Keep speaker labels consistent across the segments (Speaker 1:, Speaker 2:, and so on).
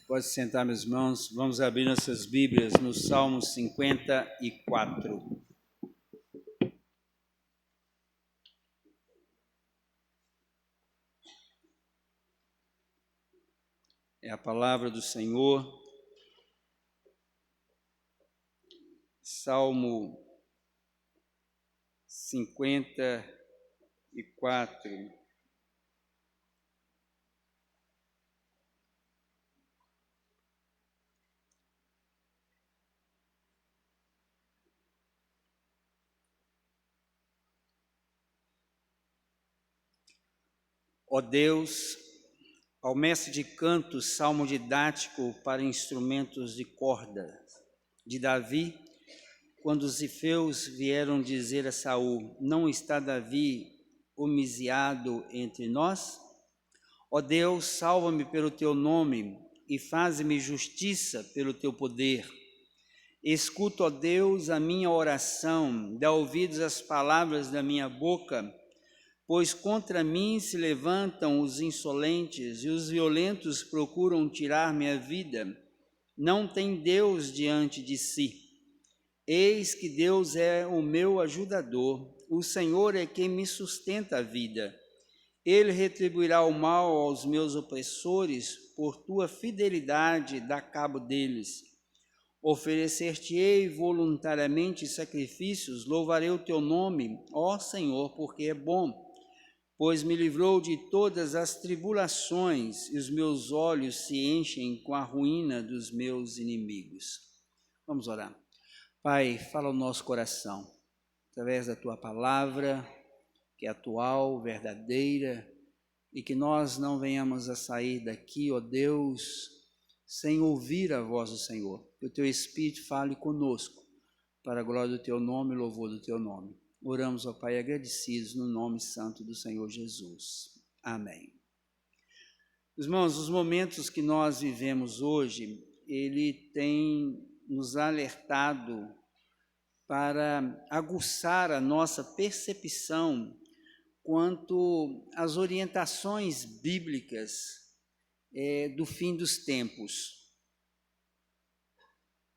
Speaker 1: Pode sentar, meus irmãos. Vamos abrir nossas Bíblias no Salmo 54. É a palavra do Senhor. Salmo 54. Ó Deus, ao mestre de canto, salmo didático para instrumentos de corda, de Davi, quando os ifeus vieram dizer a Saul: não está Davi homiciado entre nós? Ó Deus, salva-me pelo teu nome e faze-me justiça pelo teu poder. Escuta, ó Deus, a minha oração, dá ouvidos às palavras da minha boca, pois contra mim se levantam os insolentes e os violentos procuram tirar minha vida. Não tem Deus diante de si. Eis que Deus é o meu ajudador, o Senhor é quem me sustenta a vida. Ele retribuirá o mal aos meus opressores, por tua fidelidade dá cabo deles. Oferecer-te-ei voluntariamente sacrifícios, louvarei o teu nome, ó Senhor, porque é bom, pois me livrou de todas as tribulações, e os meus olhos se enchem com a ruína dos meus inimigos. Vamos orar. Pai, fala ao nosso coração, através da tua palavra, que é atual, verdadeira, e que nós não venhamos a sair daqui, ó Deus, sem ouvir a voz do Senhor. Que o teu Espírito fale conosco, para a glória do teu nome e louvor do teu nome. Oramos, ó Pai, agradecidos no nome santo do Senhor Jesus. Amém. Irmãos, os momentos que nós vivemos hoje, ele tem nos alertado para aguçar a nossa percepção quanto às orientações bíblicas do fim dos tempos.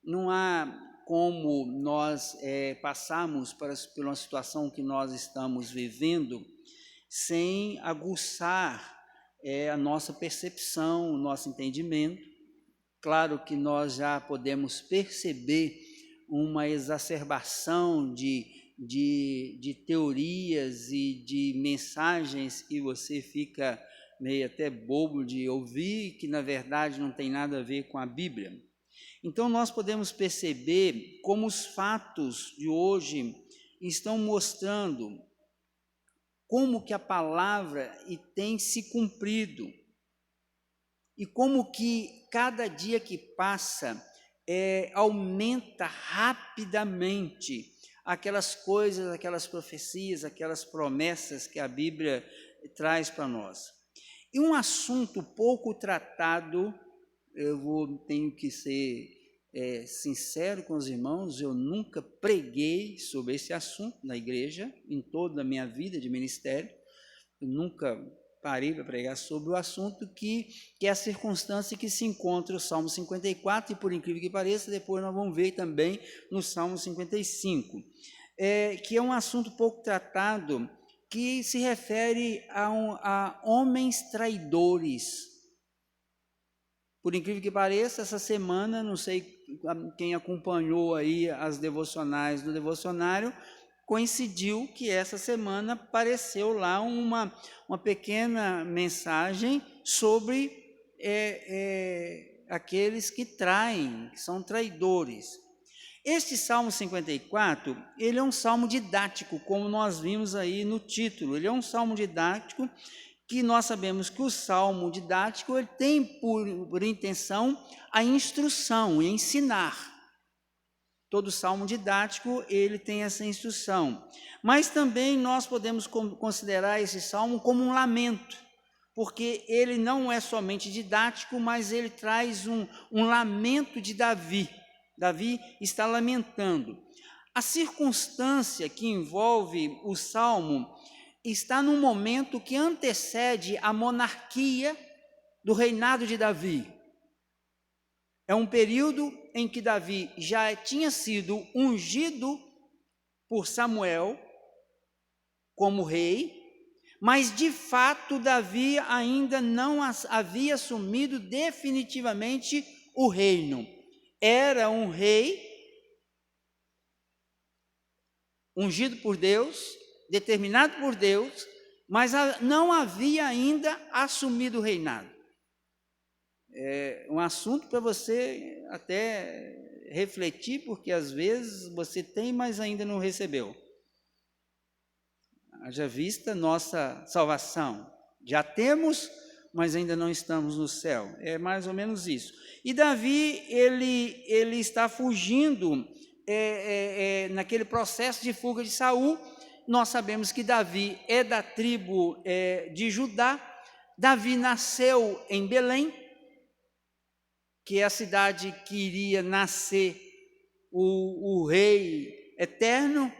Speaker 1: Não há como nós passarmos por uma situação que nós estamos vivendo sem aguçar a nossa percepção, o nosso entendimento. Claro que nós já podemos perceber uma exacerbação de teorias e de mensagens que você fica meio até bobo de ouvir, que na verdade não tem nada a ver com a Bíblia. Então nós podemos perceber como os fatos de hoje estão mostrando como que a palavra tem se cumprido e como que cada dia que passa aumenta rapidamente aquelas coisas, aquelas profecias, aquelas promessas que a Bíblia traz para nós. E um assunto pouco tratado, tenho que ser sincero com os irmãos, eu nunca preguei sobre esse assunto na igreja, em toda a minha vida de ministério, eu nunca parei para pregar sobre o assunto que é a circunstância que se encontra no Salmo 54, e por incrível que pareça, depois nós vamos ver também no Salmo 55, que é um assunto pouco tratado, que se refere a homens traidores. Por incrível que pareça, essa semana, não sei quem acompanhou aí as devocionais do devocionário, coincidiu que essa semana apareceu lá uma pequena mensagem sobre aqueles que traem, que são traidores. Este Salmo 54, ele é um salmo didático, como nós vimos aí no título. Ele é um salmo didático que nós sabemos que o salmo didático ele tem por intenção a instrução e ensinar. Todo salmo didático, ele tem essa instrução. Mas também nós podemos considerar esse salmo como um lamento, porque ele não é somente didático, mas ele traz um lamento de Davi. Davi está lamentando. A circunstância que envolve o salmo está num momento que antecede a monarquia do reinado de Davi. É um período em que Davi já tinha sido ungido por Samuel como rei, mas de fato Davi ainda não havia assumido definitivamente o reino. Era um rei ungido por Deus, determinado por Deus, mas não havia ainda assumido o reinado. É um assunto para você até refletir, porque às vezes você tem, mas ainda não recebeu. Haja vista nossa salvação. Já temos, mas ainda não estamos no céu. É mais ou menos isso. E Davi, ele está fugindo naquele processo de fuga de Saul. Nós sabemos que Davi é da tribo de Judá. Davi nasceu em Belém, que é a cidade que iria nascer o rei eterno,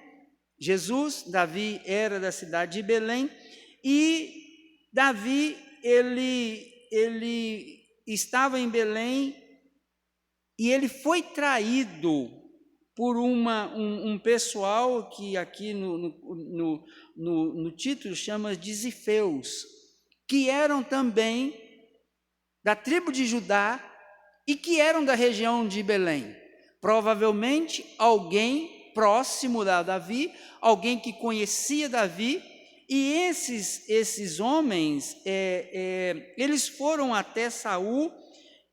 Speaker 1: Jesus. Davi era da cidade de Belém, e Davi, ele estava em Belém, e ele foi traído por um pessoal que aqui no título chama de Zifeus, que eram também da tribo de Judá e que eram da região de Belém. Provavelmente alguém próximo da Davi, alguém que conhecia Davi, e esses homens, eles foram até Saul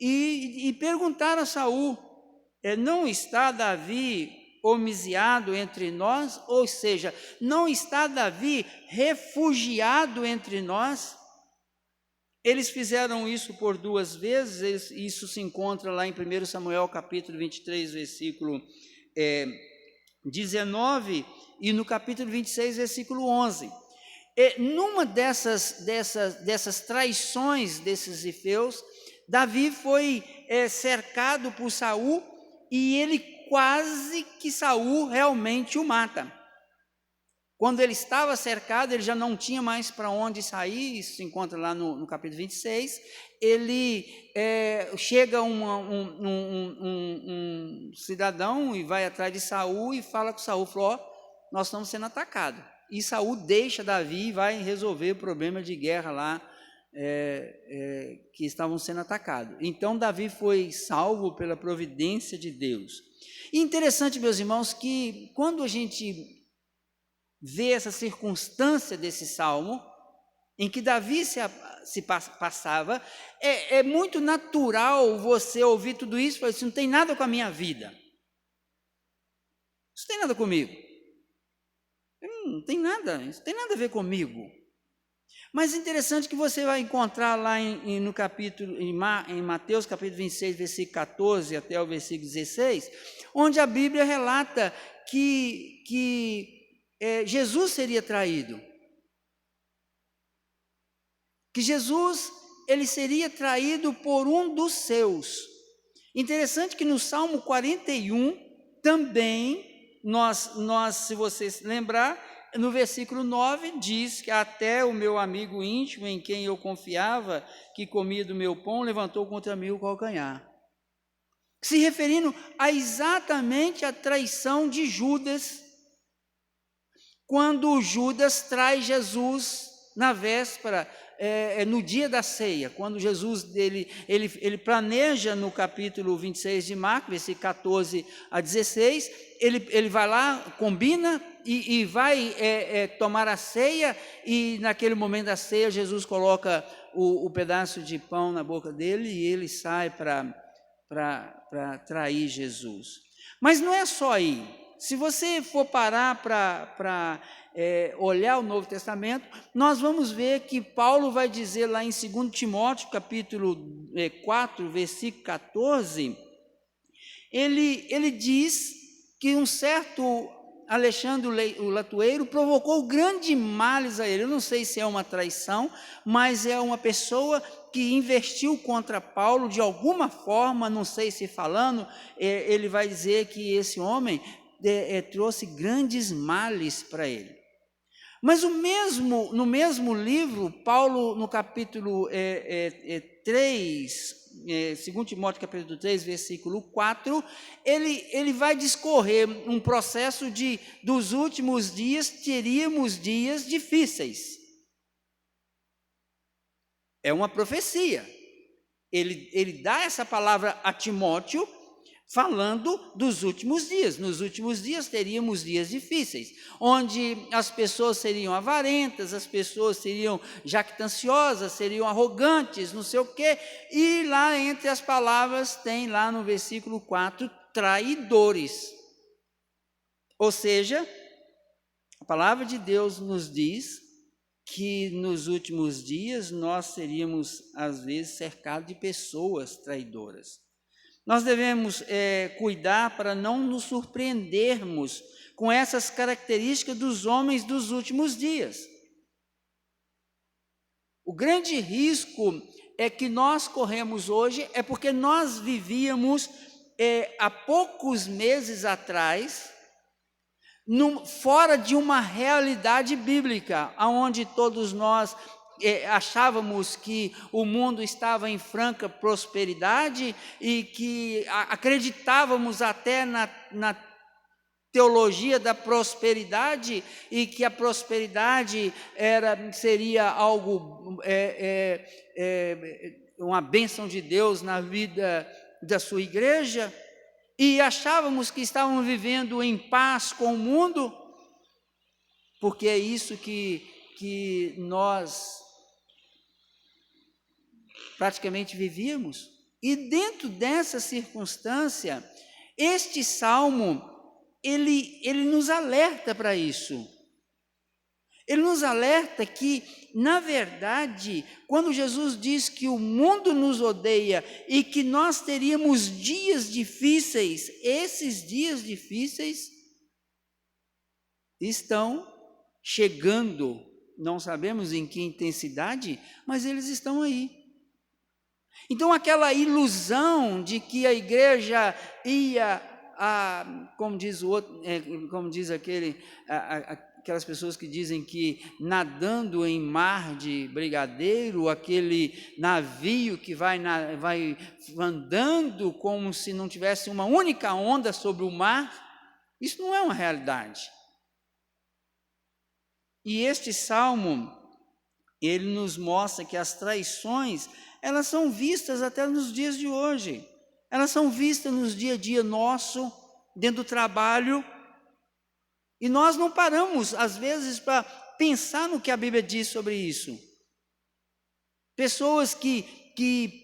Speaker 1: e perguntaram a Saul: não está Davi homiciado entre nós? Ou seja, não está Davi refugiado entre nós? Eles fizeram isso por 2 vezes, isso se encontra lá em 1 Samuel capítulo 23, versículo 19, e no capítulo 26, versículo 11. Numa dessas traições desses zifeus, Davi foi cercado por Saul, e ele quase que Saul realmente o mata. Quando ele estava cercado, ele já não tinha mais para onde sair. Isso se encontra lá no capítulo 26. Ele chega um cidadão e vai atrás de Saul e fala com Saul, falou: nós estamos sendo atacados. E Saul deixa Davi e vai resolver o problema de guerra lá, que estavam sendo atacados. Então Davi foi salvo pela providência de Deus. E interessante, meus irmãos, que quando a gente vê essa circunstância desse salmo, em que Davi se passava, é muito natural você ouvir tudo isso e falar assim: não tem nada com a minha vida, isso tem nada comigo, não tem nada, isso tem nada a ver comigo. Mas é interessante que você vai encontrar lá no capítulo, em Mateus capítulo 26, versículo 14 até o versículo 16, onde a Bíblia relata que Jesus seria traído, que Jesus ele seria traído por um dos seus. Interessante que no Salmo 41 também nós se você se lembrar, no versículo 9 diz que até o meu amigo íntimo, em quem eu confiava, que comia do meu pão, levantou contra mim o calcanhar, se referindo exatamente à traição de Judas, quando Judas traz Jesus na véspera, no dia da ceia, quando Jesus ele planeja no capítulo 26 de Marcos, versículo 14 a 16, ele vai lá, combina e vai tomar a ceia, e naquele momento da ceia Jesus coloca o pedaço de pão na boca dele e ele sai para trair Jesus. Mas não é só aí. Se você for parar para olhar o Novo Testamento, nós vamos ver que Paulo vai dizer lá em 2 Timóteo, capítulo 4, versículo 14, ele diz que um certo Alexandre o Latueiro provocou grandes males a ele. Eu não sei se é uma traição, mas é uma pessoa que investiu contra Paulo de alguma forma, não sei se falando, ele vai dizer que esse homem trouxe grandes males para ele. Mas no mesmo livro, Paulo, no capítulo 3, 2 Timóteo capítulo 3, versículo 4, ele vai discorrer um processo dos últimos dias, teríamos dias difíceis. É uma profecia. Ele dá essa palavra a Timóteo, falando dos últimos dias. Nos últimos dias teríamos dias difíceis, onde as pessoas seriam avarentas, as pessoas seriam jactanciosas, seriam arrogantes, não sei o quê, e lá entre as palavras tem lá no versículo 4, traidores. Ou seja, a palavra de Deus nos diz que nos últimos dias nós seríamos às vezes cercados de pessoas traidoras. Nós devemos cuidar para não nos surpreendermos com essas características dos homens dos últimos dias. O grande risco que nós corremos hoje é porque nós vivíamos há poucos meses atrás fora de uma realidade bíblica, onde todos nós achávamos que o mundo estava em franca prosperidade e que acreditávamos até na teologia da prosperidade e que a prosperidade seria algo, uma bênção de Deus na vida da sua igreja, e achávamos que estávamos vivendo em paz com o mundo, porque é isso que nós praticamente vivíamos. E dentro dessa circunstância, este salmo, ele nos alerta para isso. Ele nos alerta que, na verdade, quando Jesus diz que o mundo nos odeia e que nós teríamos dias difíceis, esses dias difíceis estão chegando, não sabemos em que intensidade, mas eles estão aí. Então, aquela ilusão de que a igreja ia, como diz o outro, como diz aquelas pessoas que dizem que nadando em mar de brigadeiro, aquele navio que vai andando como se não tivesse uma única onda sobre o mar, isso não é uma realidade. E este salmo, ele nos mostra que as traições, elas são vistas até nos dias de hoje. Elas são vistas nos dia a dia nosso, dentro do trabalho. E nós não paramos, às vezes, para pensar no que a Bíblia diz sobre isso. Pessoas que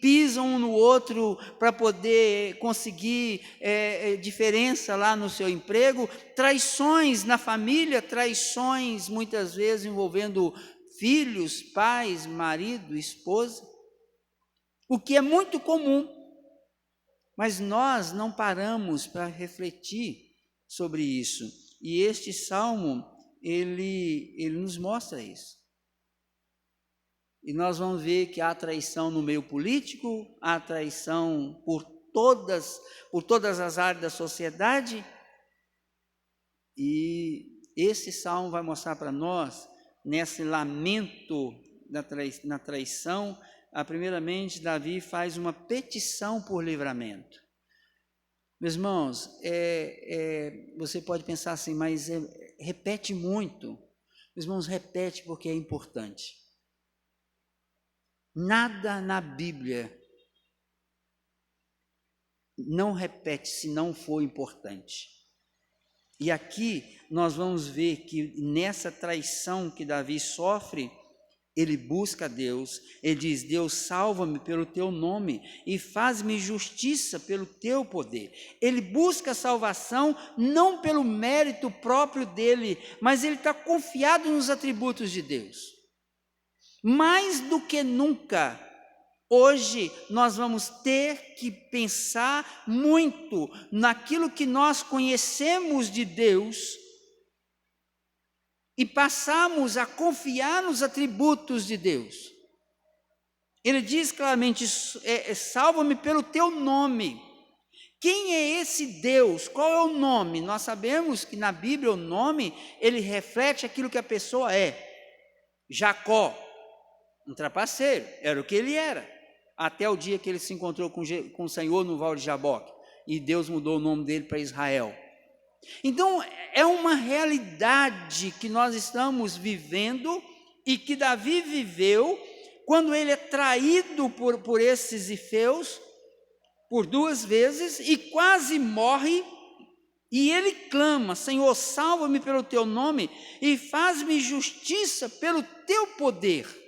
Speaker 1: pisam um no outro para poder conseguir diferença lá no seu emprego, traições na família, traições muitas vezes envolvendo filhos, pais, marido, esposa, o que é muito comum, mas nós não paramos para refletir sobre isso. E este salmo, ele nos mostra isso. E nós vamos ver que há traição no meio político, há traição por todas as áreas da sociedade, e esse salmo vai mostrar para nós, nesse lamento na traição, primeiramente Davi faz uma petição por livramento. Meus irmãos, você pode pensar assim, mas repete muito. Meus irmãos, repete porque é importante. Nada na Bíblia não repete se não for importante. E aqui nós vamos ver que nessa traição que Davi sofre, ele busca Deus, ele diz: Deus, salva-me pelo teu nome e faz-me justiça pelo teu poder. Ele busca salvação não pelo mérito próprio dele, mas ele está confiado nos atributos de Deus. Mais do que nunca, hoje nós vamos ter que pensar muito naquilo que nós conhecemos de Deus e passamos a confiar nos atributos de Deus. Ele diz claramente: salva-me pelo teu nome. Quem é esse Deus? Qual é o nome? Nós sabemos que na Bíblia o nome, ele reflete aquilo que a pessoa é. Jacó, um trapaceiro, era o que ele era. até o dia que ele se encontrou com o Senhor no Val de Jaboque, e Deus mudou o nome dele para Israel. Então, é uma realidade que nós estamos vivendo e que Davi viveu quando ele é traído por esses ifeus por 2 vezes e quase morre. E ele clama: Senhor, salva-me pelo teu nome e faz-me justiça pelo teu poder.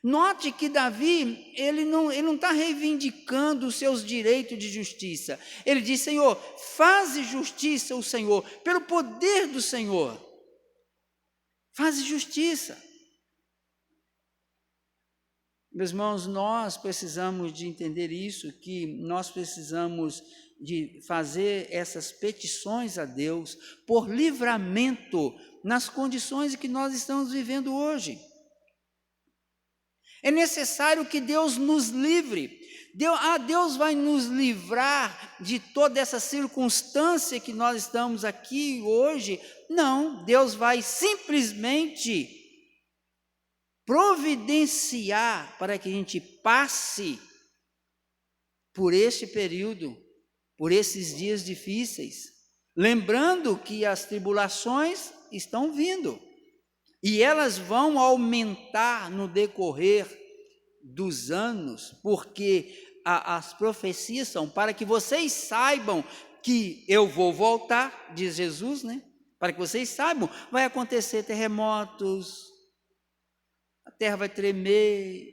Speaker 1: Note que Davi, ele não está reivindicando os seus direitos de justiça. Ele diz: Senhor, faze justiça o Senhor, pelo poder do Senhor. Faze justiça. Meus irmãos, nós precisamos de entender isso, que nós precisamos de fazer essas petições a Deus por livramento nas condições que nós estamos vivendo hoje. É necessário que Deus nos livre. Deus vai nos livrar de toda essa circunstância que nós estamos aqui hoje. Não, Deus vai simplesmente providenciar para que a gente passe por este período, por esses dias difíceis, lembrando que as tribulações estão vindo, e elas vão aumentar no decorrer dos anos, porque as profecias são para que vocês saibam que eu vou voltar, diz Jesus, né? Para que vocês saibam, vai acontecer terremotos, a terra vai tremer,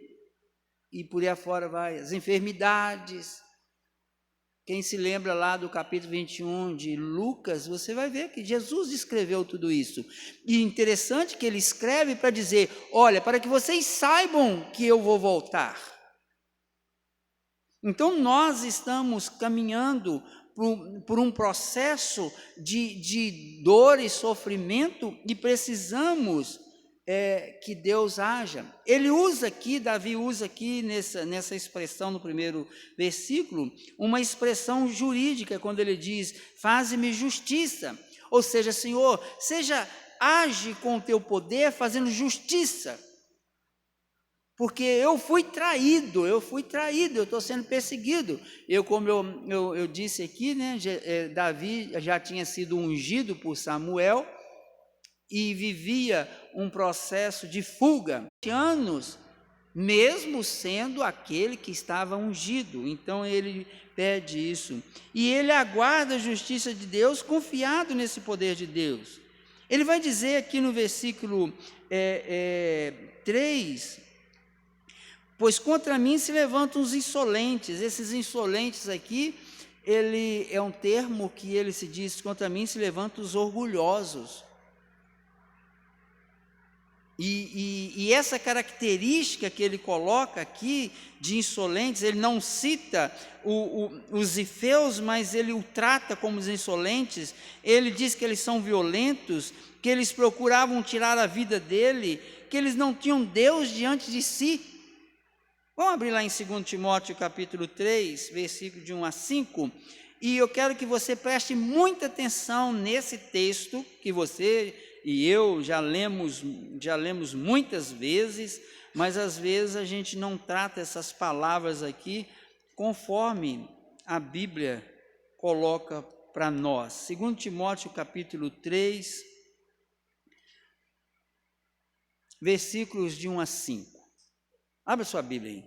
Speaker 1: e por aí afora vai, as enfermidades. Quem se lembra lá do capítulo 21 de Lucas, você vai ver que Jesus escreveu tudo isso. E interessante que ele escreve para dizer: olha, para que vocês saibam que eu vou voltar. Então nós estamos caminhando por um processo de dor e sofrimento, e precisamos que Deus haja. Ele usa aqui, Davi usa aqui nessa expressão no primeiro versículo, uma expressão jurídica, quando ele diz: faze-me justiça, ou seja, Senhor, age com o teu poder fazendo justiça, porque eu fui traído, eu estou sendo perseguido. Como eu disse aqui, né, Davi já tinha sido ungido por Samuel, e vivia um processo de fuga, anos, mesmo sendo aquele que estava ungido. Então ele pede isso, e ele aguarda a justiça de Deus, confiado nesse poder de Deus. Ele vai dizer aqui no versículo 3, pois contra mim se levantam os insolentes. Esses insolentes aqui, ele é um termo que ele se diz: contra mim se levantam os orgulhosos. E essa característica que ele coloca aqui de insolentes, ele não cita os ifeus, mas ele o trata como os insolentes. Ele diz que eles são violentos, que eles procuravam tirar a vida dele, que eles não tinham Deus diante de si. Vamos abrir lá em 2 Timóteo capítulo 3, versículo de 1 a 5, e eu quero que você preste muita atenção nesse texto, que você e eu já lemos muitas vezes, mas às vezes a gente não trata essas palavras aqui conforme a Bíblia coloca para nós. 2 Timóteo capítulo 3, versículos de 1 a 5. Abra sua Bíblia aí.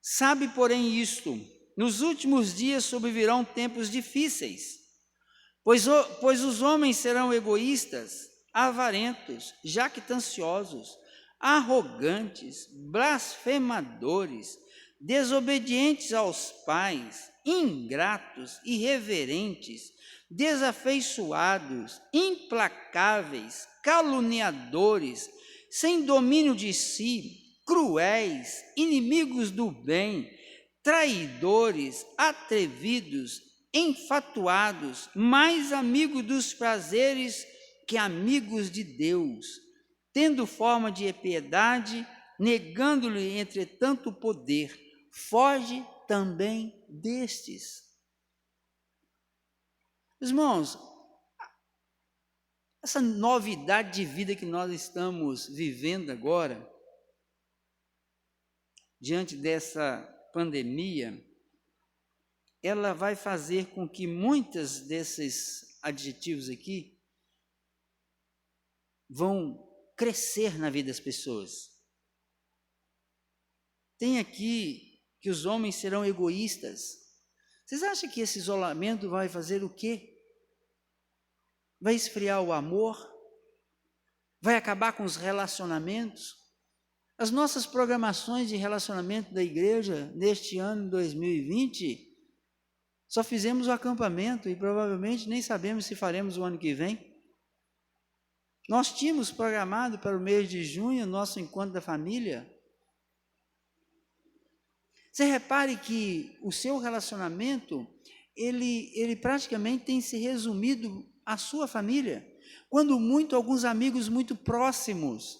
Speaker 1: Sabe, porém, isto: nos últimos dias sobrevirão tempos difíceis, pois os homens serão egoístas, avarentos, jactanciosos, arrogantes, blasfemadores, desobedientes aos pais, ingratos, irreverentes, desafeiçoados, implacáveis, caluniadores, sem domínio de si, cruéis, inimigos do bem, traidores, atrevidos, enfatuados, mais amigos dos prazeres que amigos de Deus, tendo forma de piedade, negando-lhe entretanto o poder. Foge também destes. Irmãos, essa novidade de vida que nós estamos vivendo agora, diante dessa pandemia, ela vai fazer com que muitos desses adjetivos aqui vão crescer na vida das pessoas. Tem aqui que os homens serão egoístas. Vocês acham que esse isolamento vai fazer o quê? Vai esfriar o amor? Vai acabar com os relacionamentos? As nossas programações de relacionamento da igreja neste ano 2020, só fizemos o acampamento e provavelmente nem sabemos se faremos o ano que vem. Nós tínhamos programado para o mês de junho o nosso encontro da família. Você repare que o seu relacionamento, ele praticamente tem se resumido à sua família. Quando muito, alguns amigos muito próximos.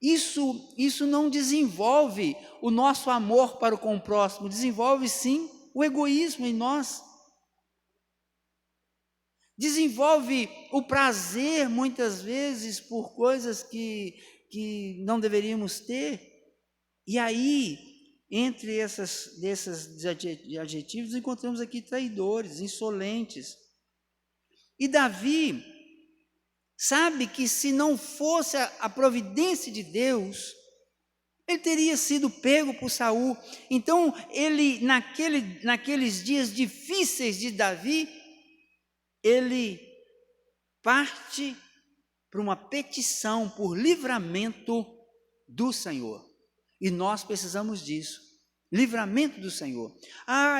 Speaker 1: Isso não desenvolve o nosso amor para com o próximo, desenvolve sim o egoísmo em nós. Desenvolve o prazer, muitas vezes, por coisas que não deveríamos ter. E aí, entre desses adjetivos, encontramos aqui traidores, insolentes. E Davi sabe que se não fosse a providência de Deus, ele teria sido pego por Saul. Então, ele, naqueles dias difíceis de Davi, ele parte para uma petição por livramento do Senhor. E nós precisamos disso, livramento do Senhor.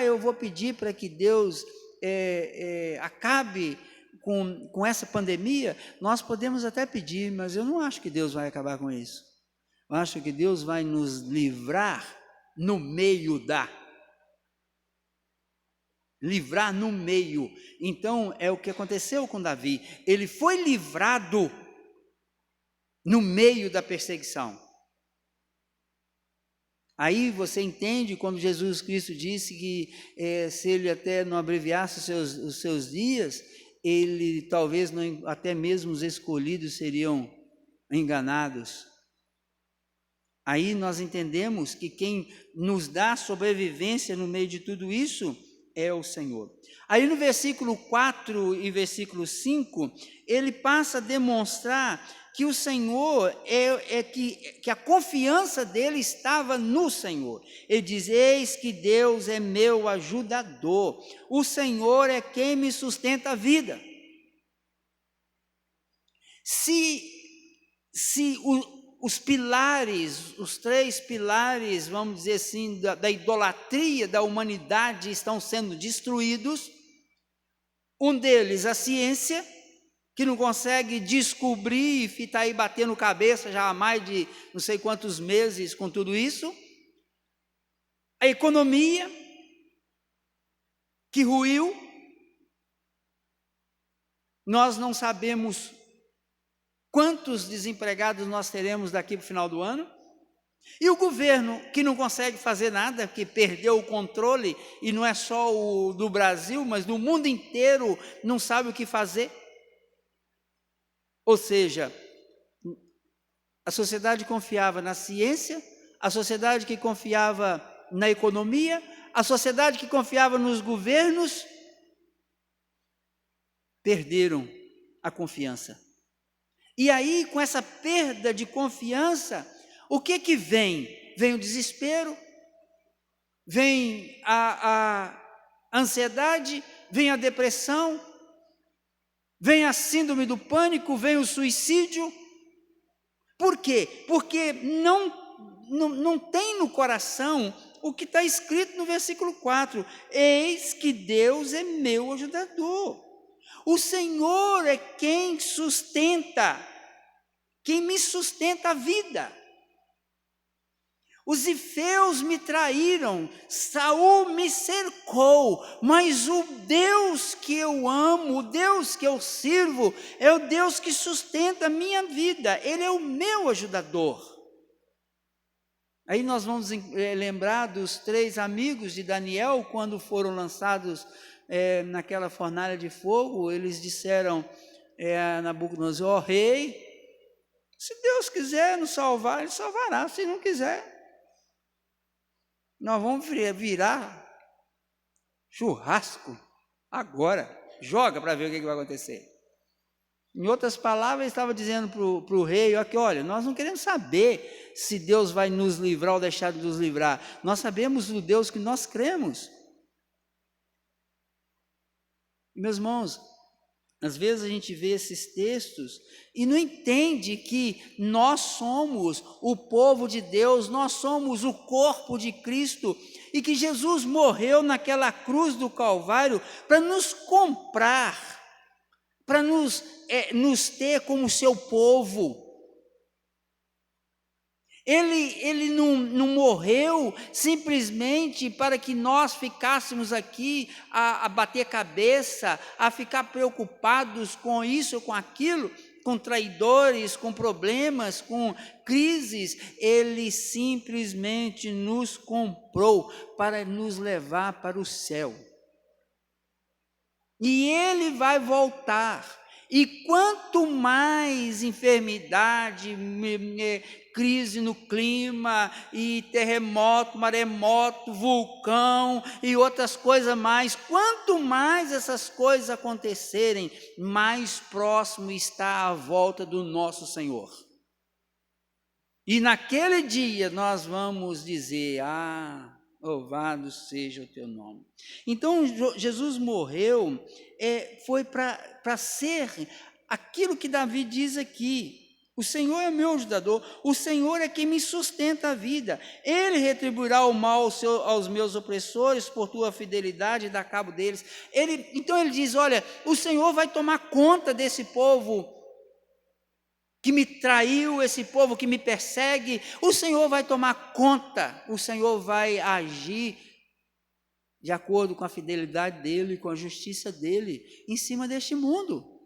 Speaker 1: Eu vou pedir para que Deus acabe com essa pandemia. Nós podemos até pedir, mas eu não acho que Deus vai acabar com isso. Eu acho que Deus vai nos livrar no meio livrar no meio. Então, é o que aconteceu com Davi. Ele foi livrado no meio da perseguição. Aí você entende quando Jesus Cristo disse que se ele até não abreviasse os seus dias, ele talvez não, até mesmo os escolhidos seriam enganados. Aí nós entendemos que quem nos dá sobrevivência no meio de tudo isso é o Senhor. Aí no versículo 4 e versículo 5, ele passa a demonstrar que o Senhor, que a confiança dele estava no Senhor. Ele diz: eis que Deus é meu ajudador, o Senhor é quem me sustenta a vida. Os pilares, os 3 pilares, vamos dizer assim, da idolatria da humanidade estão sendo destruídos, um deles, a ciência, que não consegue descobrir e está aí batendo cabeça já há mais de não sei quantos meses com tudo isso. A economia, que ruiu. Nós não sabemos quantos desempregados nós teremos daqui para o final do ano. E o governo, que não consegue fazer nada, que perdeu o controle, e não é só o do Brasil, mas do mundo inteiro, não sabe o que fazer. Ou seja, a sociedade confiava na ciência, a sociedade que confiava na economia, a sociedade que confiava nos governos, perderam a confiança. E aí, com essa perda de confiança, o que vem? Vem o desespero, vem a ansiedade, vem a depressão, vem a síndrome do pânico, vem o suicídio. Por quê? Porque não tem no coração o que está escrito no versículo 4. Eis que Deus é meu ajudador. O Senhor é quem sustenta, quem me sustenta a vida. Os ifeus me traíram, Saul me cercou, mas o Deus que eu amo, o Deus que eu sirvo, é o Deus que sustenta a minha vida, Ele é o meu ajudador. Aí nós vamos lembrar dos 3 amigos de Daniel, quando foram lançados naquela fornalha de fogo, eles disseram a Nabucodonosor: ó rei, se Deus quiser nos salvar, Ele salvará. Se não quiser, nós vamos virar churrasco agora. Joga para ver o que vai acontecer. Em outras palavras, ele estava dizendo para o rei: aqui, olha, nós não queremos saber se Deus vai nos livrar ou deixar de nos livrar. Nós sabemos o Deus que nós cremos. Meus irmãos, às vezes a gente vê esses textos e não entende que nós somos o povo de Deus, nós somos o corpo de Cristo, e que Jesus morreu naquela cruz do Calvário para nos comprar, para nos ter como seu povo. Ele não morreu simplesmente para que nós ficássemos aqui a bater cabeça, a ficar preocupados com isso ou com aquilo, com traidores, com problemas, com crises. Ele simplesmente nos comprou para nos levar para o céu. E Ele vai voltar. E quanto mais enfermidade, crise no clima, e terremoto, maremoto, vulcão e outras coisas mais, quanto mais essas coisas acontecerem, mais próximo está a volta do nosso Senhor. E naquele dia nós vamos dizer: louvado seja o teu nome. Então Jesus morreu, foi para ser aquilo que Davi diz aqui: o Senhor é meu ajudador, o Senhor é quem me sustenta a vida, Ele retribuirá o mal aos meus opressores por tua fidelidade e dá cabo deles. Então ele diz: olha, o Senhor vai tomar conta desse povo que me traiu, esse povo que me persegue. O Senhor vai tomar conta, o Senhor vai agir de acordo com a fidelidade dEle, com a justiça dEle, em cima deste mundo.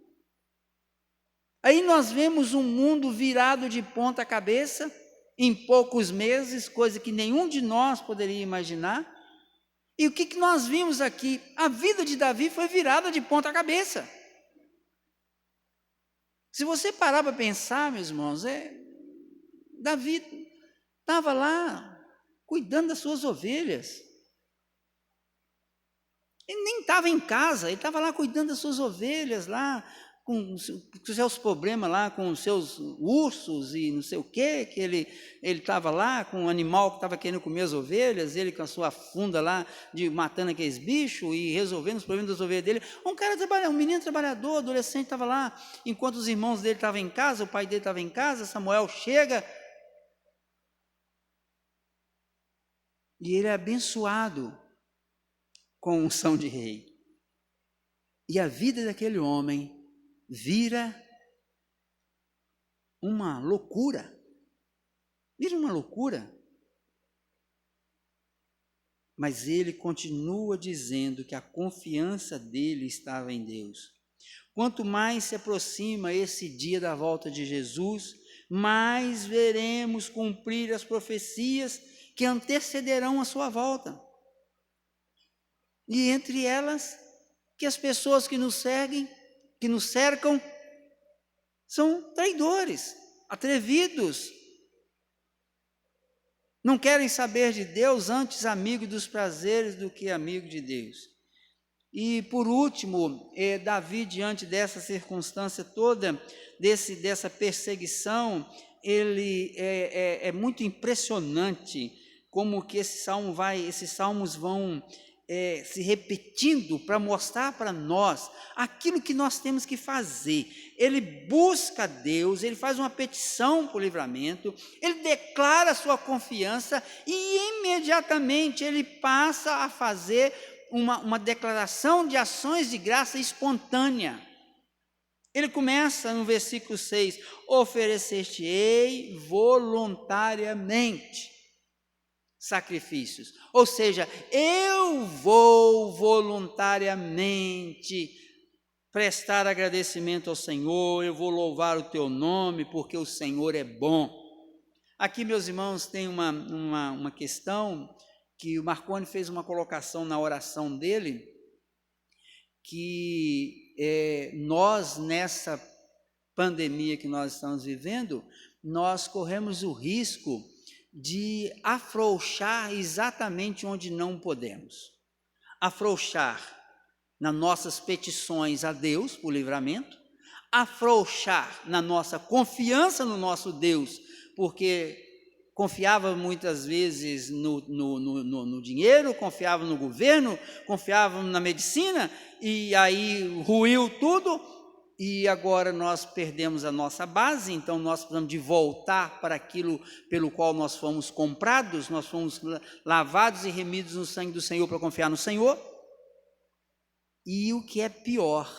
Speaker 1: Aí nós vemos um mundo virado de ponta cabeça, em poucos meses, coisa que nenhum de nós poderia imaginar. E o que nós vimos aqui? A vida de Davi foi virada de ponta cabeça. Se você parar para pensar, meus irmãos, Davi estava lá cuidando das suas ovelhas. Ele nem estava em casa, ele estava lá cuidando das suas ovelhas, lá com os seus problemas, lá com os seus ursos e não sei o quê, que ele estava lá com um animal que estava querendo comer as ovelhas, ele com a sua funda lá, matando aqueles bichos e resolvendo os problemas das ovelhas dele. Um menino trabalhador, adolescente, estava lá, enquanto os irmãos dele estavam em casa, o pai dele estava em casa. Samuel chega e ele é abençoado com unção de rei. E a vida daquele homem vira uma loucura. Vira uma loucura. Mas ele continua dizendo que a confiança dele estava em Deus. Quanto mais se aproxima esse dia da volta de Jesus, mais veremos cumprir as profecias que antecederão a sua volta. E entre elas, que as pessoas que nos seguem, que nos cercam, são traidores, atrevidos, não querem saber de Deus, antes amigo dos prazeres do que amigo de Deus. E por último, Davi, diante dessa circunstância toda, dessa perseguição, ele é muito impressionante como que esses salmos vão se repetindo para mostrar para nós aquilo que nós temos que fazer. Ele busca Deus, ele faz uma petição por livramento, ele declara a sua confiança e imediatamente ele passa a fazer uma declaração de ações de graça espontânea. Ele começa no versículo 6, oferecer-te-ei voluntariamente sacrifícios, ou seja, eu vou voluntariamente prestar agradecimento ao Senhor, eu vou louvar o teu nome, porque o Senhor é bom. Aqui, meus irmãos, tem uma questão que o Marconi fez uma colocação na oração dele, que nós, nessa pandemia que nós estamos vivendo, nós corremos o risco de afrouxar exatamente onde não podemos. Afrouxar nas nossas petições a Deus por livramento, afrouxar na nossa confiança no nosso Deus, porque confiava muitas vezes no dinheiro, confiava no governo, confiava na medicina, e aí ruiu tudo, e agora nós perdemos a nossa base, então nós precisamos de voltar para aquilo pelo qual nós fomos comprados, nós fomos lavados e remidos no sangue do Senhor para confiar no Senhor. E o que é pior,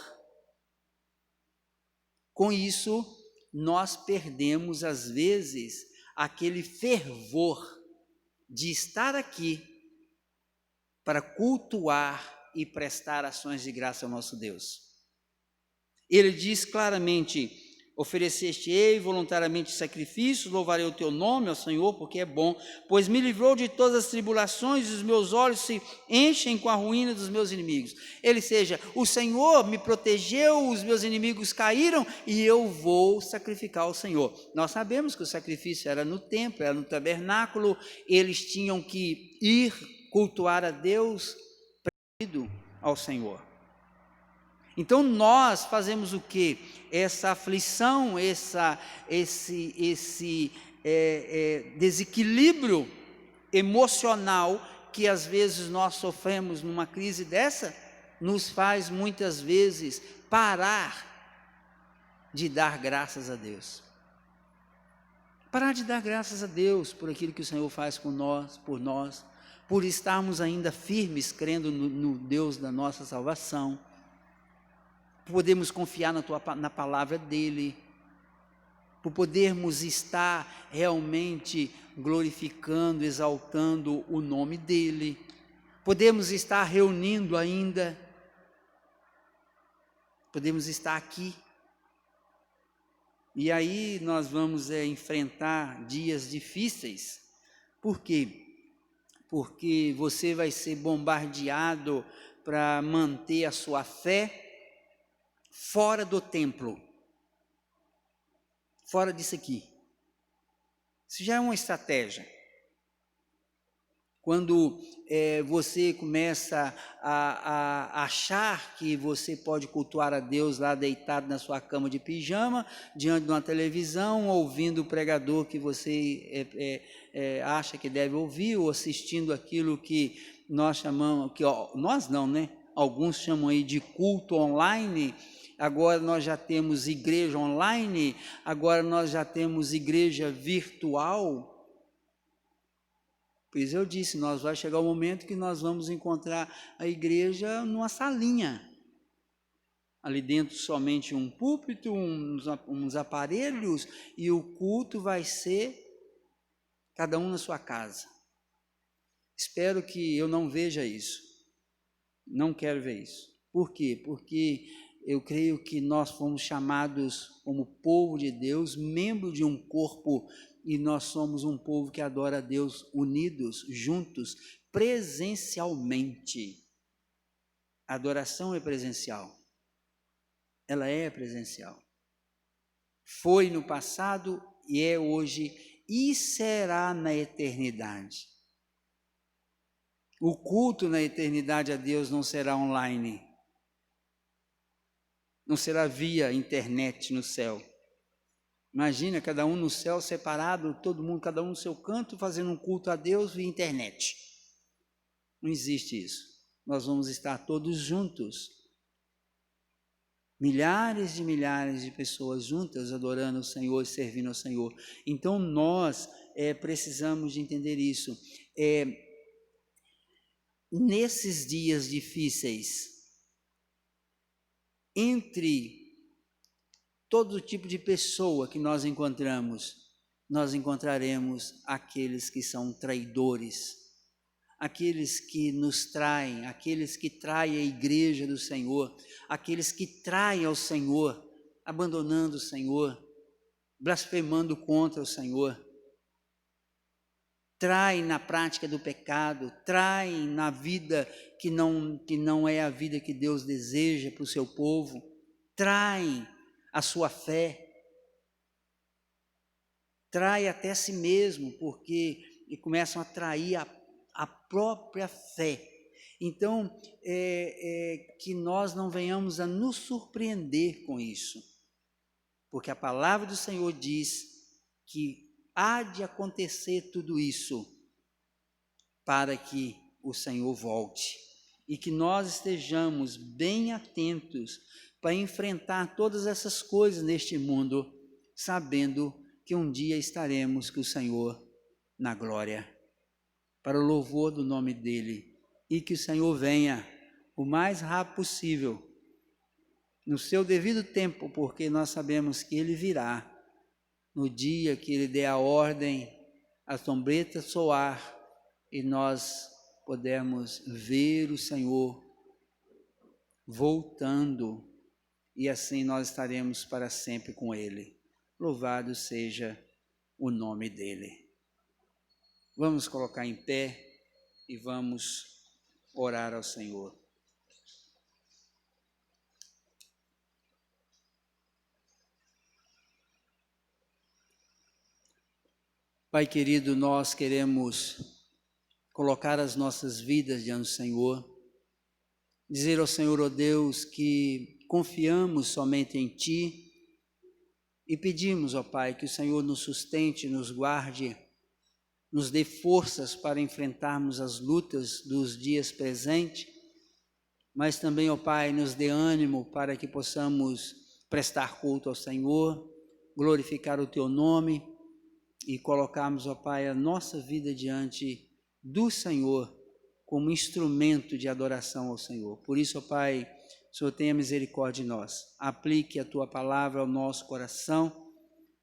Speaker 1: com isso nós perdemos às vezes aquele fervor de estar aqui para cultuar e prestar ações de graça ao nosso Deus. Ele diz claramente: ofereceste-ei voluntariamente sacrifícios, louvarei o teu nome, ó Senhor, porque é bom, pois me livrou de todas as tribulações, e os meus olhos se enchem com a ruína dos meus inimigos. Ele seja, o Senhor me protegeu, os meus inimigos caíram, e eu vou sacrificar ao Senhor. Nós sabemos que o sacrifício era no templo, era no tabernáculo, eles tinham que ir cultuar a Deus, pedido ao Senhor. Então nós fazemos o quê? Essa aflição, esse desequilíbrio emocional que às vezes nós sofremos numa crise dessa, nos faz muitas vezes parar de dar graças a Deus. Parar de dar graças a Deus por aquilo que o Senhor faz por nós, por estarmos ainda firmes, crendo no Deus da nossa salvação. Podemos confiar na palavra dEle, por podermos estar realmente glorificando, exaltando o nome dEle, podemos estar reunindo ainda, podemos estar aqui, e aí nós vamos enfrentar dias difíceis. Por quê? Porque você vai ser bombardeado para manter a sua fé fora do templo, fora disso aqui. Isso já é uma estratégia. Quando você começa a achar que você pode cultuar a Deus lá deitado na sua cama de pijama, diante de uma televisão, ouvindo o pregador que você acha que deve ouvir, ou assistindo aquilo que nós chamamos, nós não, né? Alguns chamam aí de culto online. Agora nós já temos igreja online, agora nós já temos igreja virtual. Pois eu disse, vai chegar o momento que nós vamos encontrar a igreja numa salinha. Ali dentro somente um púlpito, uns aparelhos, e o culto vai ser cada um na sua casa. Espero que eu não veja isso. Não quero ver isso. Por quê? Porque eu creio que nós fomos chamados como povo de Deus, membro de um corpo, e nós somos um povo que adora a Deus unidos, juntos, presencialmente. A adoração é presencial. Ela é presencial. Foi no passado e é hoje e será na eternidade. O culto na eternidade a Deus não será online. Não será via internet no céu. Imagina, cada um no céu separado, todo mundo, cada um no seu canto, fazendo um culto a Deus via internet. Não existe isso. Nós vamos estar todos juntos. Milhares de pessoas juntas adorando o Senhor e servindo ao Senhor. Então nós precisamos de entender isso. Nesses dias difíceis, entre todo tipo de pessoa que nós encontramos, nós encontraremos aqueles que são traidores, aqueles que nos traem, aqueles que traem a igreja do Senhor, aqueles que traem ao Senhor, abandonando o Senhor, blasfemando contra o Senhor, trai na prática do pecado, trai na vida que não é a vida que Deus deseja para o seu povo, trai a sua fé, trai até a si mesmo, porque começam a trair a própria fé. Então, que nós não venhamos a nos surpreender com isso, porque a palavra do Senhor diz que há de acontecer tudo isso para que o Senhor volte e que nós estejamos bem atentos para enfrentar todas essas coisas neste mundo, sabendo que um dia estaremos com o Senhor na glória, para o louvor do nome dEle, e que o Senhor venha o mais rápido possível, no seu devido tempo, porque nós sabemos que Ele virá no dia que Ele der a ordem, a trombeta soar, e nós podemos ver o Senhor voltando, e assim nós estaremos para sempre com Ele. Louvado seja o nome dEle. Vamos colocar em pé e vamos orar ao Senhor. Pai querido, nós queremos colocar as nossas vidas diante do Senhor, dizer ao Senhor, ó Deus, que confiamos somente em Ti e pedimos, ó Pai, que o Senhor nos sustente, nos guarde, nos dê forças para enfrentarmos as lutas dos dias presentes, mas também, ó Pai, nos dê ânimo para que possamos prestar culto ao Senhor, glorificar o Teu nome e colocarmos, ó Pai, a nossa vida diante do Senhor como instrumento de adoração ao Senhor. Por isso, ó Pai, o Senhor tenha misericórdia de nós. Aplique a Tua palavra ao nosso coração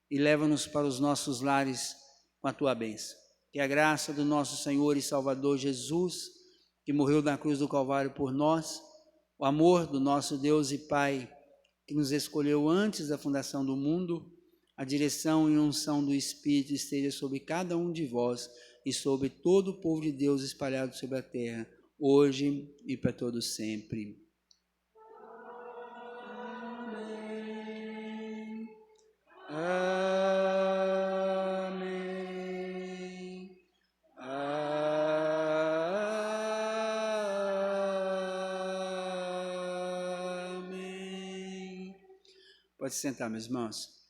Speaker 1: e leva-nos para os nossos lares com a Tua bênção. Que a graça do nosso Senhor e Salvador Jesus, que morreu na cruz do Calvário por nós, o amor do nosso Deus e Pai, que nos escolheu antes da fundação do mundo, a direção e unção do Espírito esteja sobre cada um de vós e sobre todo o povo de Deus espalhado sobre a terra, hoje e para todos sempre. Amém. Amém. Pode sentar, meus irmãos.